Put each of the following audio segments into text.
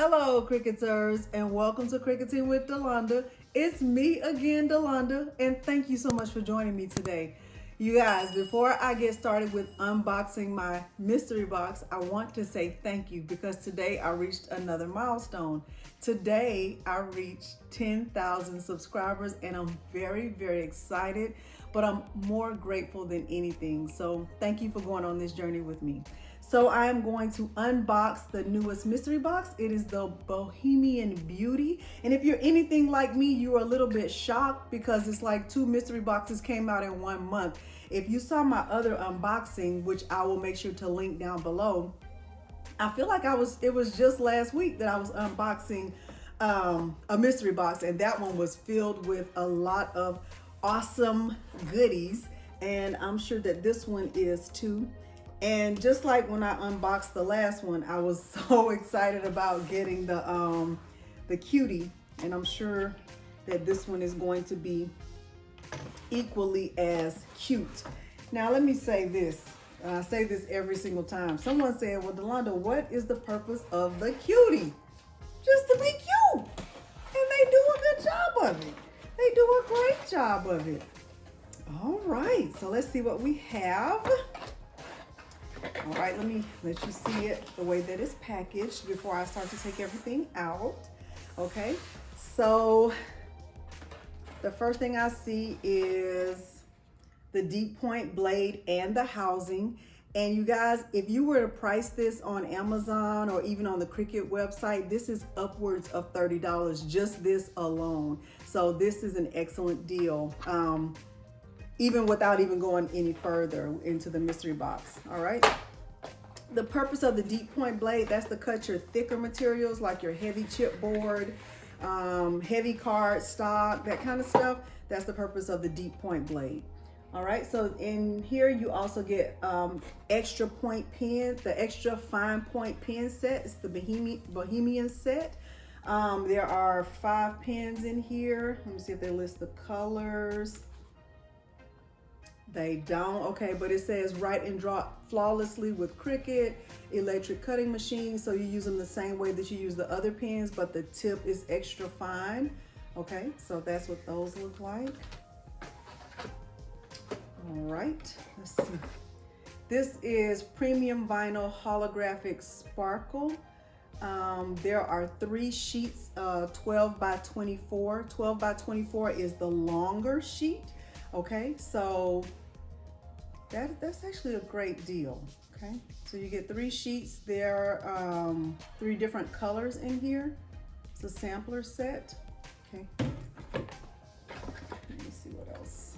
Hello, Cricuters, and welcome to Cricuting with Delonda. It's me again, Delonda, and thank you so much for joining me today. You guys, before I get started with unboxing my mystery box, I want to say thank you because today I reached another milestone. Today I reached 10,000 subscribers and I'm very, very excited, but I'm more grateful than anything. So thank you for going on this journey with me. So I am going to unbox the newest mystery box. It is the Bohemian Beauty. And if you're anything like me, you are a little bit shocked because it's like 2 mystery boxes came out in 1 month. If you saw my other unboxing, which I will make sure to link down below, I feel like it was just last week that I was unboxing a mystery box, and that one was filled with a lot of awesome goodies. And I'm sure that this one is too. And just like when I unboxed the last one, I was so excited about getting the cutie, and I'm sure that this one is going to be equally as cute. Now let me say this, I say this every single time. Someone said, well, Delonda, what is the purpose of the cutie? Just to be cute. And they do a good job of it. They do a great job of it. All right, so let's see what we have. All right, let me let you see it the way that it's packaged before I start to take everything out. Okay, so the first thing I see is the deep point blade and the housing. And you guys, if you were to price this on Amazon or even on the Cricut website, this is upwards of $30, just this alone. So this is an excellent deal, even without even going any further into the mystery box. All right. The purpose of the deep point blade, that's to cut your thicker materials like your heavy chipboard, heavy card stock, that kind of stuff. That's the purpose of the deep point blade. All right, so in here you also get extra point pens, the extra fine point pen set. It's the Bohemian set. There are 5 pens in here. Let me see if they list the colors. They don't. Okay, but it says write and draw flawlessly with Cricut electric cutting machine. So you use them the same way that you use the other pens, but the tip is extra fine. Okay, so that's what those look like. All right, let's see. This is premium vinyl holographic sparkle. There are 3 sheets, 12 by 24. 12 by 24 is the longer sheet. Okay, so that's actually a great deal. Okay, so you get 3 sheets. There are 3 different colors in here. It's a sampler set. Okay, let me see what else.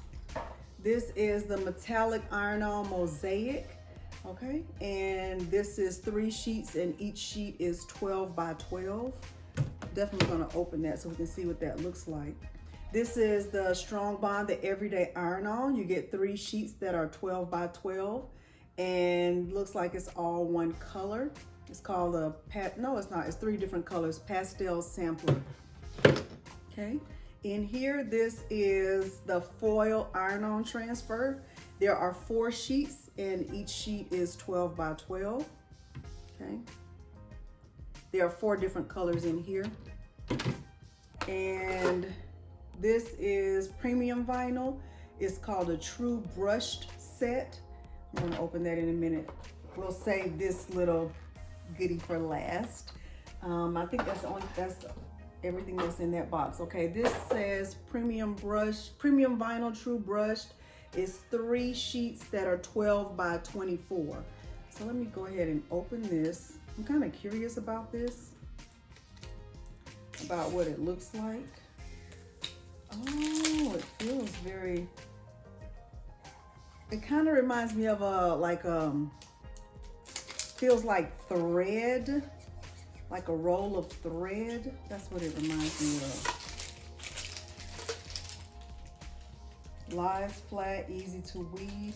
This is the metallic iron-on mosaic. Okay, and this is 3 sheets, and each sheet is 12 by 12. Definitely gonna open that so we can see what that looks like. This is the Strong Bond, the Everyday Iron-On. You get 3 sheets that are 12 by 12, and looks like it's all one color. It's called a no, it's not. It's 3 different colors. Pastel sampler. Okay. In here, this is the foil iron-on transfer. There are 4 sheets, and each sheet is 12 by 12. Okay. There are 4 different colors in here, and this is premium vinyl. It's called a true brushed set. I'm gonna open that in a minute. We'll save this little goodie for last. I think that's everything that's in that box. Okay, this says premium vinyl true brushed. It's 3 sheets that are 12 by 24. So let me go ahead and open this. I'm kind of curious about this, about what it looks like. Oh, it feels very, it kind of reminds me of feels like thread, like a roll of thread. That's what it reminds me of. Lies flat, easy to weed.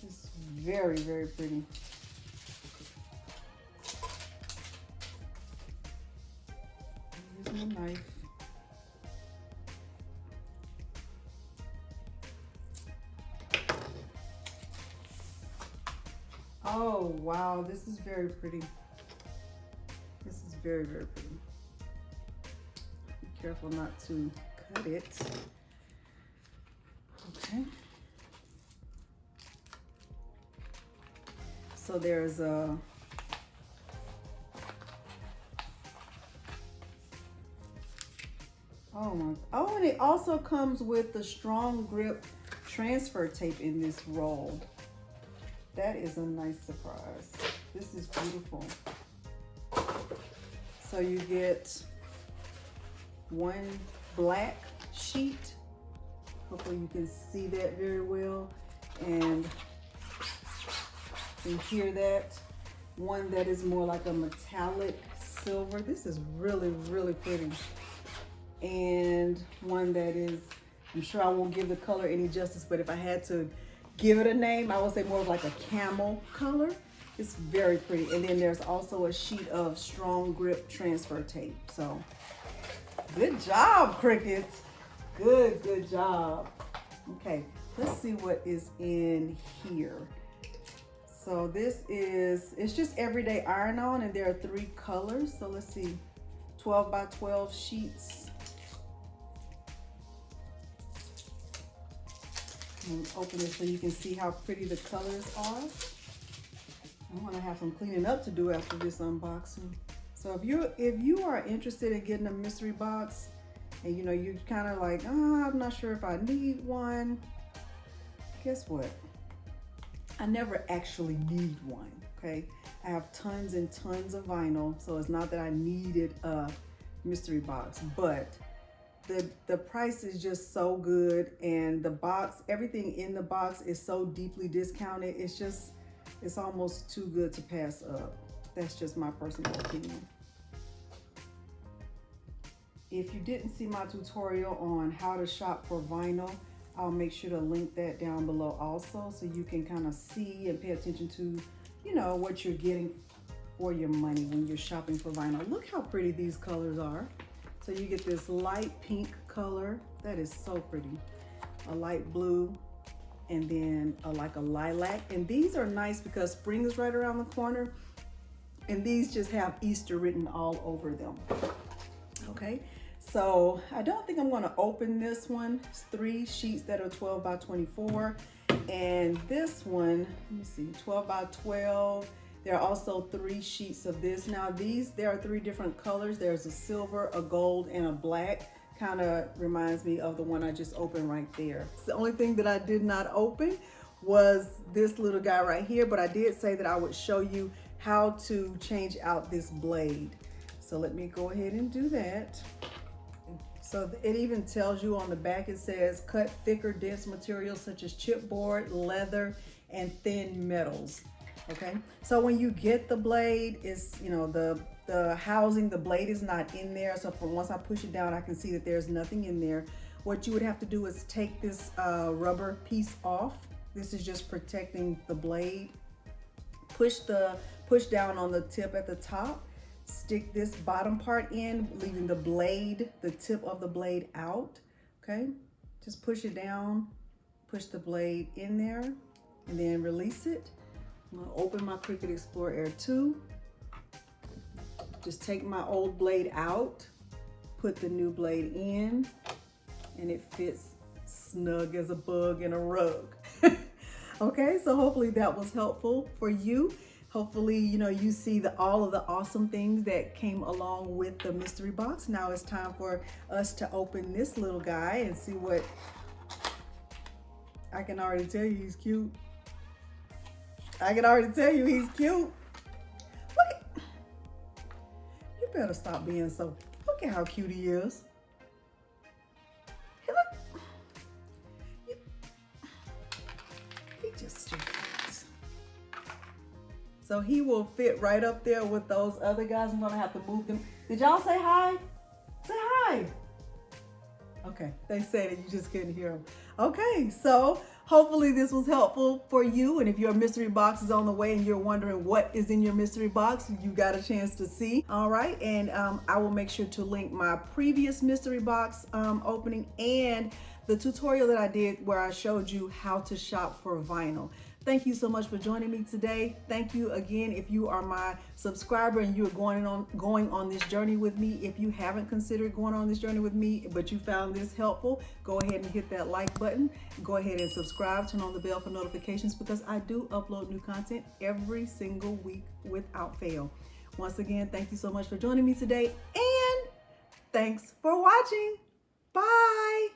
It's very, very pretty. Here's my knife. Oh, wow, this is very pretty. This is very, very pretty. Be careful not to cut it. Okay. So there's a oh, and it also comes with the strong grip transfer tape in this roll. That is a nice surprise. This is beautiful. So you get one black sheet. Hopefully you can see that very well. And you hear that. One that is more like a metallic silver. This is really, really pretty. And one that is, I'm sure I won't give the color any justice, but if I had to give it a name, I would say more of like a camel color. It's very pretty. And then there's also a sheet of strong grip transfer tape. So good job, Cricut. Good job. Okay, let's see what is in here. So this is, it's just everyday iron-on, and there are 3 colors. So let's see, 12 by 12 sheets. And open it so you can see how pretty the colors are. I'm gonna have some cleaning up to do after this unboxing. So if you are interested in getting a mystery box, and you know you're kind of like, oh, I'm not sure if I need one. Guess what? I never actually need one. Okay, I have tons and tons of vinyl, so it's not that I needed a mystery box, but the price is just so good, and the box, everything in the box is so deeply discounted. It's almost too good to pass up. That's just my personal opinion. If you didn't see my tutorial on how to shop for vinyl, I'll make sure to link that down below also, so you can kind of see and pay attention to, you know, what you're getting for your money when you're shopping for vinyl. Look how pretty these colors are. So you get this light pink color. That is so pretty. A light blue, and then like a lilac. And these are nice because spring is right around the corner, and these just have Easter written all over them. Okay, so I don't think I'm gonna open this one. It's 3 sheets that are 12 by 24. And this one, let me see, 12 by 12. There are also 3 sheets of this. Now there are 3 different colors. There's a silver, a gold, and a black. Kind of reminds me of the one I just opened right there. The only thing that I did not open was this little guy right here, but I did say that I would show you how to change out this blade. So let me go ahead and do that. So it even tells you on the back, it says cut thicker, dense materials such as chipboard, leather, and thin metals. Okay, so when you get the blade, it's, you know, the housing, the blade is not in there. So once I push it down, I can see that there's nothing in there. What you would have to do is take this rubber piece off. This is just protecting the blade. Push down on the tip at the top. Stick this bottom part in, leaving the blade, the tip of the blade out. Okay, just push it down, push the blade in there, and then release it. I'm gonna open my Cricut Explorer Air 2. Just take my old blade out, put the new blade in, and it fits snug as a bug in a rug. Okay, so hopefully that was helpful for you. Hopefully, you know, you see all of the awesome things that came along with the mystery box. Now it's time for us to open this little guy and see what, I can already tell you he's cute. I can already tell you he's cute. Look at, you better stop being so, look at how cute he is. Hey, look. He just cute. So he will fit right up there with those other guys. I'm gonna have to move them. Did y'all say hi? Say hi. Okay, they said it, you just couldn't hear them. Okay, so hopefully this was helpful for you. And if your mystery box is on the way and you're wondering what is in your mystery box, you got a chance to see. All right, and I will make sure to link my previous mystery box opening and the tutorial that I did where I showed you how to shop for vinyl. Thank you so much for joining me today. Thank you again if you are my subscriber and you're going on this journey with me. If you haven't considered going on this journey with me, but you found this helpful, go ahead and hit that like button. Go ahead and subscribe, turn on the bell for notifications, because I do upload new content every single week without fail. Once again, thank you so much for joining me today, and thanks for watching. Bye.